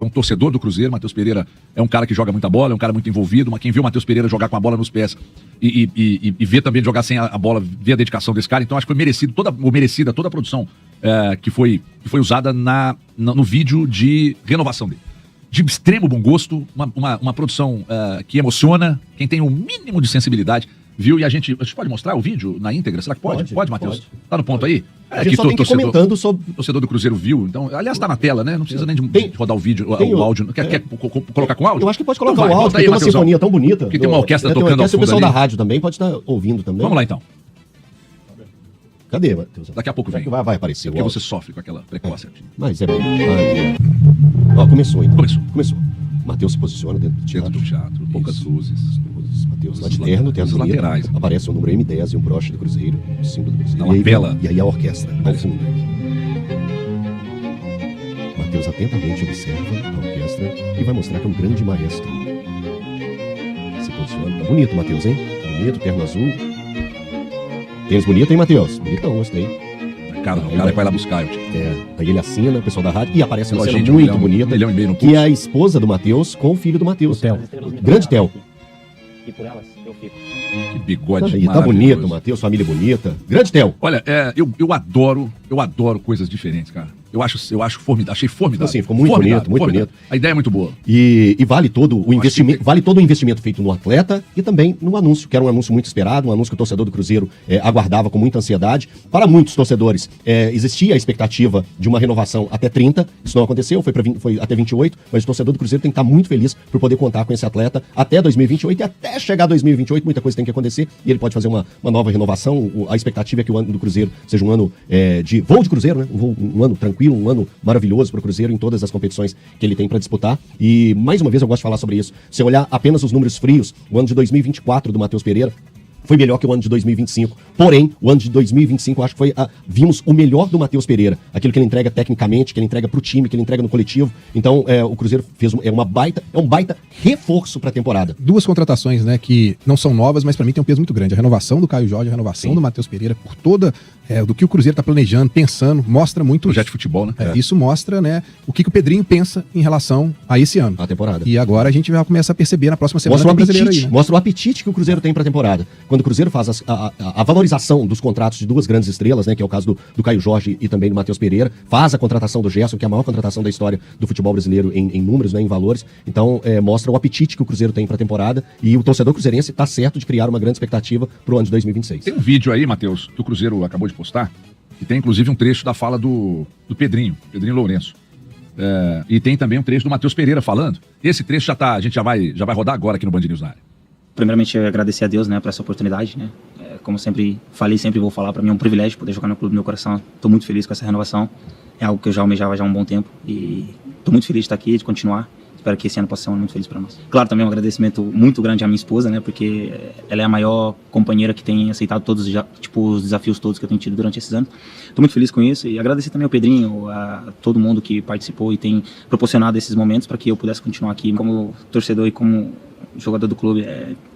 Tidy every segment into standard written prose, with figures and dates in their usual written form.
É um torcedor do Cruzeiro. Matheus Pereira é um cara que joga muita bola, é um cara muito envolvido, mas quem viu o Matheus Pereira jogar com a bola nos pés e vê também jogar sem a bola, vê a dedicação desse cara. Então acho que foi merecida toda a produção que foi usada no vídeo de renovação dele. De extremo bom gosto, uma produção que emociona, quem tem um mínimo de sensibilidade, viu? E a gente pode mostrar o vídeo na íntegra? Será que pode? Pode, Matheus? Tá no ponto aí? A gente só tem que ir comentando sobre... O torcedor do Cruzeiro viu. Então, aliás, tá na tela, né? Não precisa nem de rodar o vídeo, o áudio. Quer colocar com áudio? Eu acho que pode colocar então o áudio, porque tem uma sinfonia tão bonita. Porque tem uma orquestra tocando ao fundo. O pessoal ali da rádio também pode estar ouvindo também. Vamos lá, então. Cadê, Matheus? Daqui a pouco vem. Vai aparecer. Porque você sofre com aquela precócia. Mas é bem... Ó, começou, então. Começou. Matheus se posiciona dentro do teatro. Poucas luzes. Matheus lá de terno, tem as laterais. Aparece o número M10 e um broche do Cruzeiro, o símbolo do Cruzeiro. Uma lapela. E aí a orquestra, ao fundo. Matheus atentamente observa a orquestra e vai mostrar que é um grande maestro. Se posiciona. Tá bonito, Matheus, hein? Bonito, terno azul. Tênis bonito, hein, Matheus? Bonitão, gostei. Cara, o cara vai lá buscar. Aí ele assina, o pessoal da rádio, e aparece uma cena de muito bonita, milhão e meio no que é a esposa do Matheus com o filho do Matheus. Grande Theo. E por elas eu fico. Que bigode maravilhoso. Tá bonito, Matheus, família bonita. Grande Theo. Olha, eu adoro coisas diferentes, cara. Eu acho formidável, achei formidável. Sim, ficou muito bonito, muito bonito. A ideia é muito boa. E vale todo o investimento, vale todo o investimento feito no atleta e também no anúncio, que era um anúncio muito esperado, um anúncio que o torcedor do Cruzeiro aguardava com muita ansiedade. Para muitos torcedores, existia a expectativa de uma renovação até 30, isso não aconteceu, foi até 28, mas o torcedor do Cruzeiro tem que estar muito feliz por poder contar com esse atleta até 2028 e até chegar a 2028, muita coisa tem que acontecer e ele pode fazer uma nova renovação. A expectativa é que o ano do Cruzeiro seja um ano de voo de Cruzeiro, né? Um ano tranquilo, um ano maravilhoso para o Cruzeiro em todas as competições que ele tem para disputar. E, mais uma vez, eu gosto de falar sobre isso. Se eu olhar apenas os números frios, o ano de 2024 do Matheus Pereira foi melhor que o ano de 2025. Porém, o ano de 2025, eu acho que vimos o melhor do Matheus Pereira. Aquilo que ele entrega tecnicamente, que ele entrega pro time, que ele entrega no coletivo. Então, o Cruzeiro fez um baita reforço pra temporada. Duas contratações, né, que não são novas, mas pra mim tem um peso muito grande. A renovação do Caio Jorge, a renovação do Matheus Pereira, por toda do que o Cruzeiro tá planejando, pensando, mostra muito... Projeto de futebol, né? Isso mostra, né, o que o Pedrinho pensa em relação a esse ano. A temporada. E agora a gente vai começar a perceber na próxima semana. Mostra o apetite que o Cruzeiro tem pra temporada. Quando o Cruzeiro faz a valorização dos contratos de duas grandes estrelas, né, que é o caso do Caio Jorge e também do Matheus Pereira, faz a contratação do Gerson, que é a maior contratação da história do futebol brasileiro em números, né, em valores. Então, mostra o apetite que o Cruzeiro tem pra temporada e o torcedor cruzeirense tá certo de criar uma grande expectativa pro ano de 2026. Tem um vídeo aí, Matheus, que o Cruzeiro acabou de postar, que tem inclusive um trecho da fala do Pedrinho Lourenço. E tem também um trecho do Matheus Pereira falando. Esse trecho a gente já vai rodar agora aqui no Band News na área. Primeiramente, agradecer a Deus, né, por essa oportunidade, né. Como sempre falei, sempre vou falar, para mim é um privilégio poder jogar no clube do meu coração. Estou muito feliz com essa renovação. É algo que eu já almejava já há um bom tempo e estou muito feliz de estar aqui, de continuar. Espero que esse ano possa ser um ano muito feliz para nós. Claro, também um agradecimento muito grande à minha esposa, né, porque ela é a maior companheira que tem aceitado todos os desafios todos que eu tenho tido durante esses anos. Estou muito feliz com isso e agradecer também ao Pedrinho, a todo mundo que participou e tem proporcionado esses momentos para que eu pudesse continuar aqui como torcedor e como jogador do clube.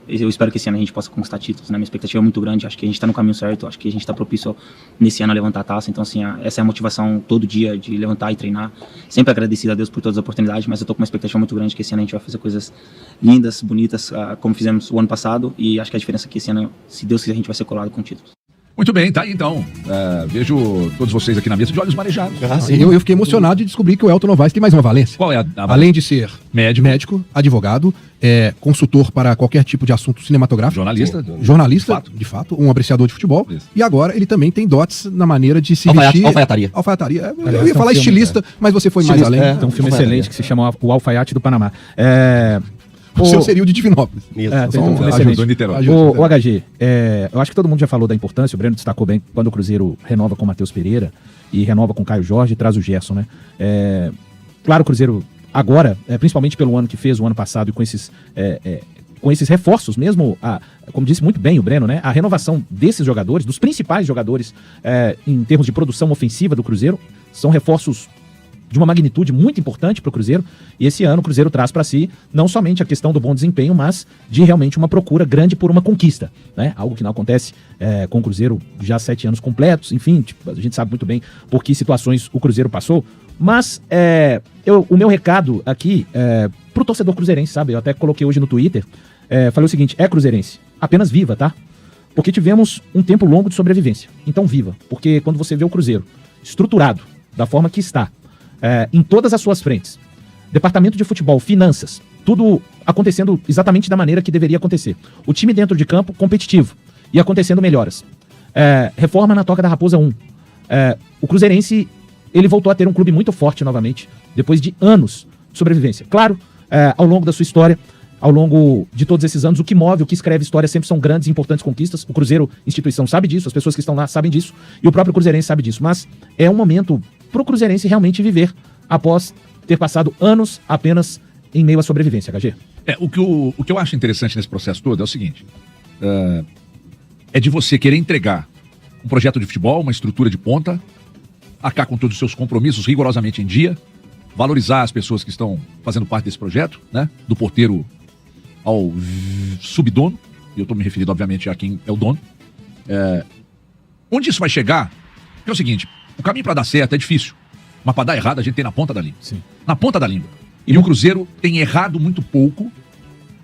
Eu espero que esse ano a gente possa conquistar títulos, né? Minha expectativa é muito grande, acho que a gente está no caminho certo, acho que a gente está propício nesse ano a levantar a taça, então assim, essa é a motivação todo dia de levantar e treinar, sempre agradecido a Deus por todas as oportunidades, mas eu estou com uma expectativa muito grande que esse ano a gente vai fazer coisas lindas, bonitas, como fizemos o ano passado, e acho que a diferença é que esse ano, se Deus quiser, a gente vai ser colado com títulos. Muito bem, tá aí então. Vejo todos vocês aqui na mesa de olhos marejados. Eu fiquei emocionado de descobrir que o Elton Novaes tem mais uma valência. Qual é a Além de ser médico, advogado, consultor para qualquer tipo de assunto cinematográfico. Jornalista, de fato, um apreciador de futebol. Isso. E agora ele também tem dotes na maneira de se vestir. Alfaiataria. Eu ia falar estilista, mas você foi mais além. Tem um filme excelente que se chama O Alfaiate do Panamá. O seu seria o de Divinópolis. O HG, eu acho que todo mundo já falou da importância, o Breno destacou bem quando o Cruzeiro renova com o Matheus Pereira e renova com o Caio Jorge e traz o Gerson, né? Claro, o Cruzeiro agora, principalmente pelo ano que fez o ano passado e com esses reforços mesmo, como disse muito bem o Breno, né? A renovação desses jogadores, dos principais jogadores em termos de produção ofensiva do Cruzeiro, são reforços de uma magnitude muito importante para o Cruzeiro, e esse ano o Cruzeiro traz para si não somente a questão do bom desempenho, mas de realmente uma procura grande por uma conquista, né? Algo que não acontece com o Cruzeiro já há 7 anos completos, enfim, a gente sabe muito bem por que situações o Cruzeiro passou. Mas o meu recado aqui pro torcedor cruzeirense, sabe? Eu até coloquei hoje no Twitter, falei o seguinte, cruzeirense, apenas viva, tá? Porque tivemos um tempo longo de sobrevivência. Então viva, porque quando você vê o Cruzeiro estruturado, da forma que está, em todas as suas frentes, departamento de futebol, finanças, tudo acontecendo exatamente da maneira que deveria acontecer. O time dentro de campo competitivo e acontecendo melhoras. Reforma na Toca da Raposa 1. O cruzeirense, ele voltou a ter um clube muito forte novamente, depois de anos de sobrevivência. Claro, ao longo da sua história, ao longo de todos esses anos, o que move, o que escreve história sempre são grandes e importantes conquistas. O Cruzeiro, instituição, sabe disso, as pessoas que estão lá sabem disso, e o próprio cruzeirense sabe disso. Mas é um momento pro cruzeirense realmente viver após ter passado anos apenas em meio à sobrevivência, HG. O que eu acho interessante nesse processo todo é o seguinte, é de você querer entregar um projeto de futebol, uma estrutura de ponta, arcar com todos os seus compromissos rigorosamente em dia, valorizar as pessoas que estão fazendo parte desse projeto, né? Do porteiro ao subdono, e eu estou me referindo, obviamente, a quem é o dono. Onde isso vai chegar? É o seguinte, o caminho para dar certo é difícil, mas para dar errado a gente tem na ponta da língua. Sim. Na ponta da língua. E o Cruzeiro tem errado muito pouco.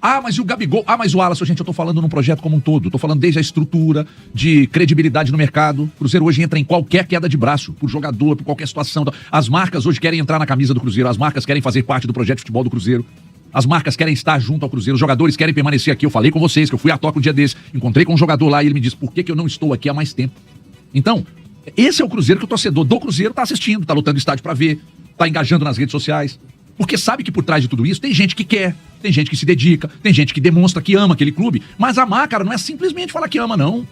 Mas e o Gabigol? Mas o Alisson, gente, eu tô falando num projeto como um todo. Tô falando desde a estrutura, de credibilidade no mercado. O Cruzeiro hoje entra em qualquer queda de braço, por jogador, por qualquer situação. As marcas hoje querem entrar na camisa do Cruzeiro, as marcas querem fazer parte do projeto de futebol do Cruzeiro. As marcas querem estar junto ao Cruzeiro, os jogadores querem permanecer aqui. Eu falei com vocês que eu fui à Toca um dia desse, encontrei com um jogador lá e ele me disse, por que eu não estou aqui há mais tempo? Então, esse é o Cruzeiro que o torcedor do Cruzeiro tá assistindo, tá lotando estádio pra ver, tá engajando nas redes sociais. Porque sabe que por trás de tudo isso tem gente que quer, tem gente que se dedica, tem gente que demonstra que ama aquele clube. Mas amar, cara, não é simplesmente falar que ama, não.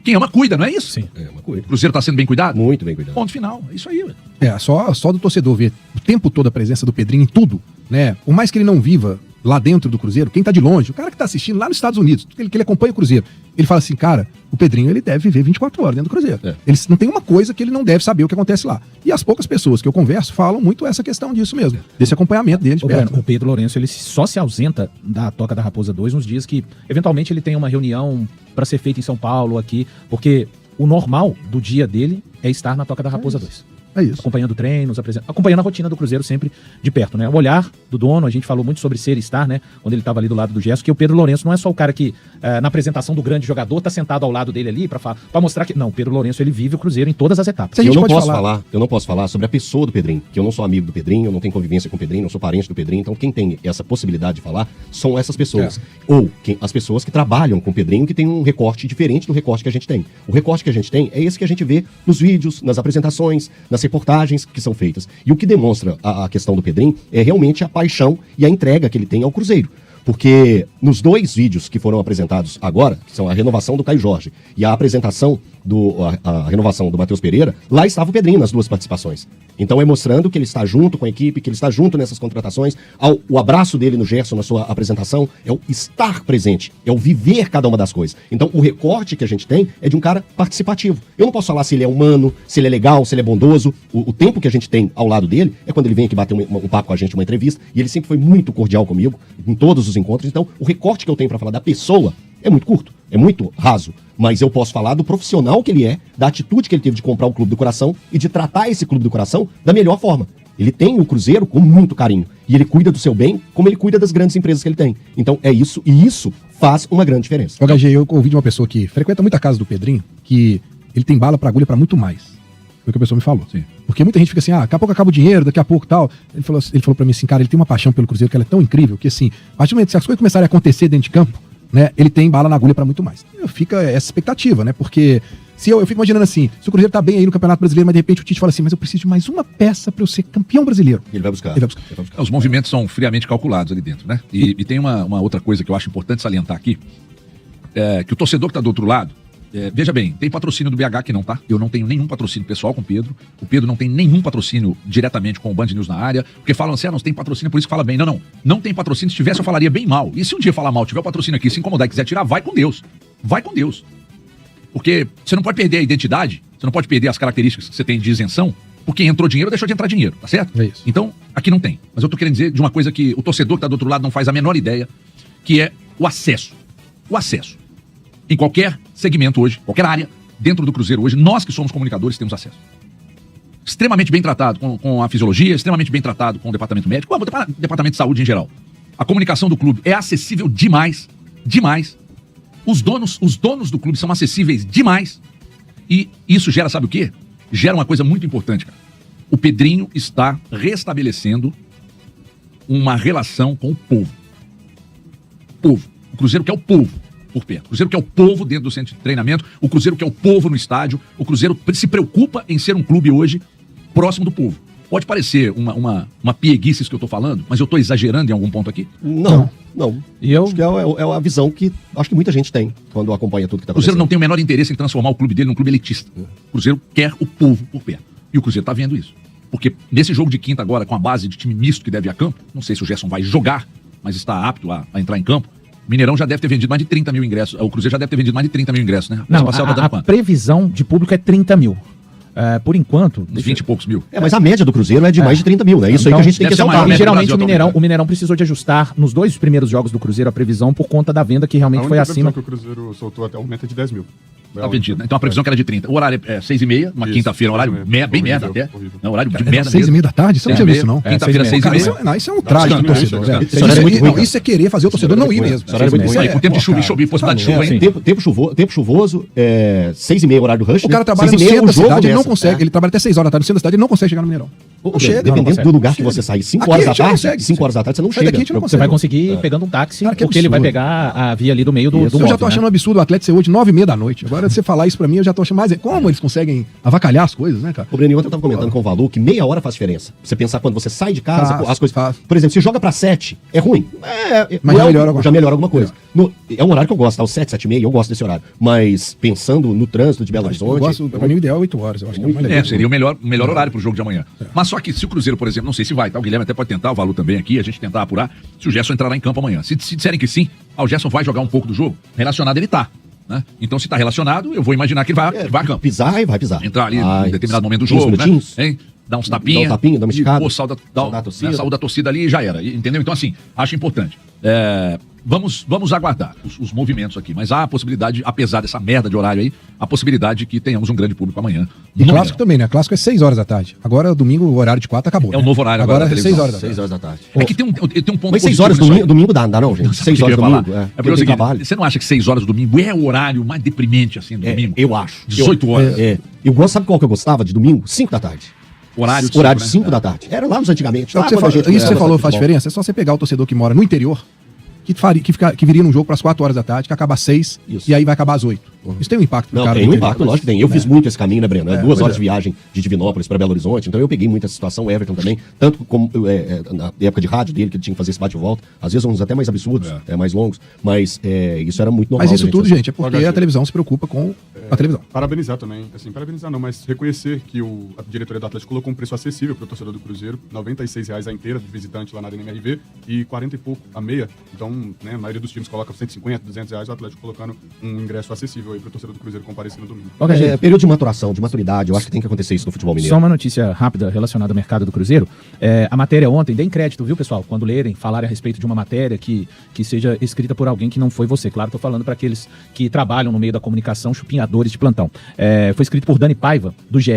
Quem ama, cuida, não é isso? Sim. O Cruzeiro tá sendo bem cuidado? Muito bem cuidado. Ponto final, é isso aí, velho. Só do torcedor ver o tempo todo a presença do Pedrinho em tudo, né? Por mais que ele não viva lá dentro do Cruzeiro, quem tá de longe, o cara que tá assistindo lá nos Estados Unidos, que ele acompanha o Cruzeiro, ele fala assim, cara, o Pedrinho, ele deve viver 24 horas dentro do Cruzeiro. Ele não tem uma coisa que ele não deve saber o que acontece lá. E as poucas pessoas que eu converso falam muito essa questão disso mesmo, desse acompanhamento dele de perto. O Pedro Lourenço, ele só se ausenta da Toca da Raposa 2 nos dias que, eventualmente, ele tem uma reunião para ser feita em São Paulo, aqui, porque o normal do dia dele é estar na Toca da Raposa 2. É isso. Acompanhando treinos, acompanhando a rotina do Cruzeiro sempre de perto, né? O olhar do dono, a gente falou muito sobre ser e estar, né? Quando ele estava ali do lado do Gerson, que o Pedro Lourenço não é só o cara que, na apresentação do grande jogador, tá sentado ao lado dele ali pra mostrar que... Não, o Pedro Lourenço, ele vive o Cruzeiro em todas as etapas. Eu não posso falar sobre a pessoa do Pedrinho, que eu não sou amigo do Pedrinho, eu não tenho convivência com o Pedrinho, não sou parente do Pedrinho, então quem tem essa possibilidade de falar são essas pessoas. Ou as pessoas que trabalham com o Pedrinho, que tem um recorte diferente do recorte que a gente tem. O recorte que a gente tem é esse que a gente vê nos vídeos, nas apresentações, nas reportagens que são feitas. E o que demonstra a questão do Pedrinho é realmente a paixão e a entrega que ele tem ao Cruzeiro. Porque nos 2 vídeos que foram apresentados agora, que são a renovação do Caio Jorge e a apresentação a renovação do Matheus Pereira, lá estava o Pedrinho nas 2 participações. Então é mostrando que ele está junto com a equipe, que ele está junto nessas contratações. O abraço dele no Gerson na sua apresentação é o estar presente, é o viver cada uma das coisas. Então o recorte que a gente tem é de um cara participativo. Eu não posso falar se ele é humano, se ele é legal, se ele é bondoso. O tempo que a gente tem ao lado dele é quando ele vem aqui bater um papo com a gente, uma entrevista, e ele sempre foi muito cordial comigo em todos os encontros. Então o recorte que eu tenho para falar da pessoa é muito curto, é muito raso, mas eu posso falar do profissional que ele é, da atitude que ele teve de comprar o Clube do Coração e de tratar esse Clube do Coração da melhor forma. Ele tem o Cruzeiro com muito carinho e ele cuida do seu bem como ele cuida das grandes empresas que ele tem. Então é isso, e isso faz uma grande diferença. O HG, eu ouvi de uma pessoa que frequenta muito a casa do Pedrinho, que ele tem bala pra agulha pra muito mais. Foi o que a pessoa me falou. Sim. Porque muita gente fica assim, daqui a pouco acaba o dinheiro, daqui a pouco tal. Ele falou pra mim assim, cara, ele tem uma paixão pelo Cruzeiro que ela é tão incrível que assim, a partir do momento que as coisas começarem a acontecer dentro de campo, né, ele tem bala na agulha pra muito mais. Fica essa expectativa, né? Porque se eu fico imaginando assim, se o Cruzeiro tá bem aí no Campeonato Brasileiro, mas de repente o Tite fala assim, mas eu preciso de mais uma peça pra eu ser campeão brasileiro. Ele vai buscar. Os movimentos são friamente calculados ali dentro, né? E tem uma outra coisa que eu acho importante salientar aqui, que o torcedor que tá do outro lado, veja bem, tem patrocínio do BH que não tá. Eu não tenho nenhum patrocínio pessoal com o Pedro. O Pedro não tem nenhum patrocínio diretamente com o Band News na área. Porque falam assim, não tem patrocínio, por isso que fala bem. Não tem patrocínio. Se tivesse, eu falaria bem mal. E se um dia falar mal, tiver o patrocínio aqui, se incomodar e quiser tirar, vai com Deus. Vai com Deus. Porque você não pode perder a identidade, você não pode perder as características que você tem de isenção, porque entrou dinheiro, deixou de entrar dinheiro, tá certo? É isso. Então, aqui não tem. Mas eu tô querendo dizer de uma coisa que o torcedor que tá do outro lado não faz a menor ideia, que é o acesso. O acesso. Em qualquer segmento hoje, qualquer área, dentro do Cruzeiro hoje, nós que somos comunicadores temos acesso. extremamente bem tratado com a fisiologia, extremamente bem tratado com o departamento médico, com o departamento de saúde em geral. A comunicação do clube é acessível demais, demais. Os donos do clube são acessíveis demais. E isso gera, sabe o quê? Gera uma coisa muito importante, cara. O Pedrinho está restabelecendo uma relação com o povo. O Cruzeiro quer o povo por perto. O Cruzeiro quer o povo dentro do centro de treinamento. O Cruzeiro quer o povo no estádio. O Cruzeiro se preocupa em ser um clube hoje próximo do povo. Pode parecer uma pieguice isso que eu tô falando, mas eu tô exagerando em algum ponto aqui? Não. E eu... Acho que é a visão que acho que muita gente tem quando acompanha tudo que tá acontecendo. O Cruzeiro não tem o menor interesse em transformar o clube dele num clube elitista. O Cruzeiro quer o povo por perto. E o Cruzeiro tá vendo isso. Porque nesse jogo de quinta agora, com a base de time misto que deve ir a campo, não sei se o Gerson vai jogar, mas está apto a entrar em campo, o Mineirão já deve ter vendido mais de 30 mil ingressos. O Cruzeiro já deve ter vendido mais de 30 mil ingressos, né? Não, a previsão de público é 30 mil. Por enquanto... 20 e poucos mil. Mas a média do Cruzeiro é de mais de 30 mil, né? Isso então, aí que a gente tem que exaltar. E geralmente o Mineirão precisou de ajustar nos 2 primeiros jogos do Cruzeiro a previsão por conta da venda que realmente foi acima. A que o Cruzeiro soltou até o momento é de 10 mil. Tá vendido, né? Então a previsão que era de 30. O horário é 6h30, uma quinta-feira, um horário bem merda até. Não, horário de merda. 6h30 da tarde? Você não tinha visto, não? Quinta-feira, 6h30. Não, isso é um traje do torcedor. Isso é querer fazer o torcedor não ir mesmo. Isso aí, com tempo de chuva e possibilidade de chuva, hein? Tempo chuvoso, 6h30 horário do rush. O cara trabalha no centro da cidade, ele não consegue. Ele trabalha até 6 horas da tarde no centro da cidade, ele não consegue chegar no Mineirão. Não chega. Dependendo do lugar que você sair, 5 horas da tarde, 5 horas da tarde você não chega. Você vai conseguir pegando um táxi, porque ele vai pegar a via ali do meio do Eu já tô achando um absurdo o Atlético ser hoje 9h30 da noite. Agora, você falar isso pra mim, eu já tô achando mais... Como eles conseguem avacalhar as coisas, né, cara? O Breno, ontem eu tava comentando com o Valu que meia hora faz diferença. Você pensar quando você sai de casa, as coisas... Por exemplo, se joga pra 7, é ruim. Mas já melhora alguma coisa. É um horário que eu gosto, tá? Os 7, 7h30, eu gosto desse horário. Mas pensando no trânsito de Belo Horizonte... Pra mim o ideal é 8 horas. Eu acho que é mais legal. Seria o melhor horário pro jogo de amanhã. Mas só que se o Cruzeiro, por exemplo, não sei se vai, tá? O Guilherme até pode tentar, o Valu também aqui, a gente tentar apurar se o Gerson entrará em campo amanhã. Se disserem que sim, o Gerson vai jogar um pouco do jogo, relacionado ele tá. Né? Então, se tá relacionado, eu vou imaginar que ele vai a campo. Vai pisar. Entrar ali em determinado momento do jogo, né? Hein? Dar uns tapinhas. Dá uma esticada. Saúde da torcida ali e já era. Entendeu? Então, assim, acho importante. Vamos aguardar os movimentos aqui. Mas há a possibilidade, apesar dessa merda de horário aí, a possibilidade de que tenhamos um grande público amanhã. E clássico também, né? Clássico é 6 horas da tarde. Agora, domingo, o horário de 4 acabou. É o novo horário agora. É 6 horas da tarde. 6 horas da tarde. É que tem um ponto. Mas 6 horas domingo dá não, gente? 6 horas domingo. Você não acha que 6 horas do domingo é o horário mais deprimente, assim, do domingo? Eu acho. 18 horas. Eu gosto, sabe qual que eu gostava de domingo? 5 da tarde. Horário de 5 da tarde. Era lá nos antigamente. Isso que você falou faz diferença. É só você pegar o torcedor que mora no interior, que viria num jogo para as 4 horas da tarde, que acaba às 6 e aí vai acabar às 8. Isso tem um impacto pro cara. Tem um impacto, lógico que tem. Eu fiz muito esse caminho, né, Breno? 2 horas de viagem de Divinópolis para Belo Horizonte, então eu peguei muita situação, o Everton também, tanto como na época de rádio dele, que ele tinha que fazer esse bate-volta, às vezes uns até mais absurdos, mais longos, mas isso era muito normal. Mas isso tudo, gente, é porque a televisão se preocupa com a televisão. Parabenizar também, assim, parabenizar não, mas reconhecer que a diretoria do Atlético colocou um preço acessível para o torcedor do Cruzeiro, R$ 96 a inteira de visitante lá na Arena MRV e 40 e pouco a meia, então, né, a maioria dos times coloca 150, R$ 200, o Atlético colocando um ingresso acessível aí para o torcedor do Cruzeiro comparecer no domingo. Período de maturação, de maturidade, eu acho que tem que acontecer isso no futebol mineiro. Só uma notícia rápida relacionada ao mercado do Cruzeiro. A matéria ontem, deem crédito, viu, pessoal? Quando lerem, falarem a respeito de uma matéria que seja escrita por alguém que não foi você. Claro, estou falando para aqueles que trabalham no meio da comunicação, chupinhadores de plantão. Foi escrito por Dani Paiva, do GE.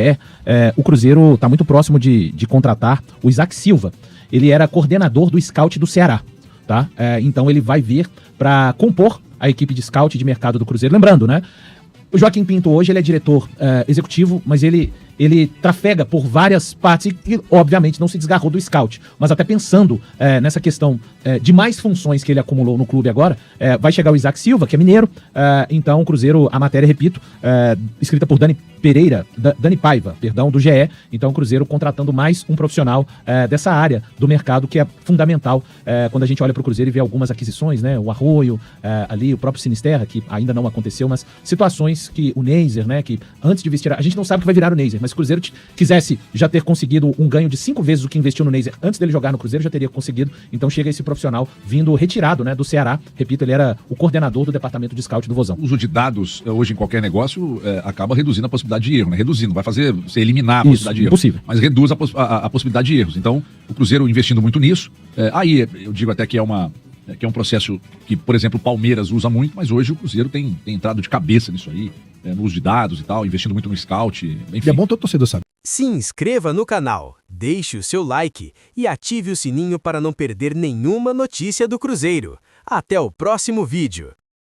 O Cruzeiro está muito próximo de contratar o Isaac Silva. Ele era coordenador do scout do Ceará. Tá? Então ele vai vir para compor a equipe de scout de mercado do Cruzeiro. Lembrando, né? O Joaquim Pinto hoje ele é diretor executivo, mas ele trafega por várias partes e, obviamente, não se desgarrou do scout. Mas até pensando nessa questão de mais funções que ele acumulou no clube agora, vai chegar o Isaac Silva, que é mineiro. Então, o Cruzeiro, a matéria, repito, escrita por Dani Paiva, do GE. Então, o Cruzeiro contratando mais um profissional dessa área do mercado, que é fundamental quando a gente olha para o Cruzeiro e vê algumas aquisições, né? O Arroio, ali, o próprio Sinisterra, que ainda não aconteceu, mas situações que o Neiser, né? Que antes de vestir... A gente não sabe o que vai virar o Neiser, mas se o Cruzeiro quisesse já ter conseguido um ganho de 5 vezes o que investiu no Neiser antes dele jogar no Cruzeiro, já teria conseguido. Então chega esse profissional vindo retirado, né, do Ceará. Repito, ele era o coordenador do departamento de scout do Vozão. O uso de dados hoje em qualquer negócio acaba reduzindo a possibilidade de erro, né? Reduzindo, vai fazer você eliminar a possibilidade de erro. Impossível. Mas reduz a possibilidade de erros. Então, o Cruzeiro investindo muito nisso. Aí eu digo até que é um processo que, por exemplo, o Palmeiras usa muito, mas hoje o Cruzeiro tem entrado de cabeça nisso aí, no uso de dados e tal, investindo muito no scout, enfim. E é bom todo torcedor saber. Se inscreva no canal, deixe o seu like e ative o sininho para não perder nenhuma notícia do Cruzeiro. Até o próximo vídeo.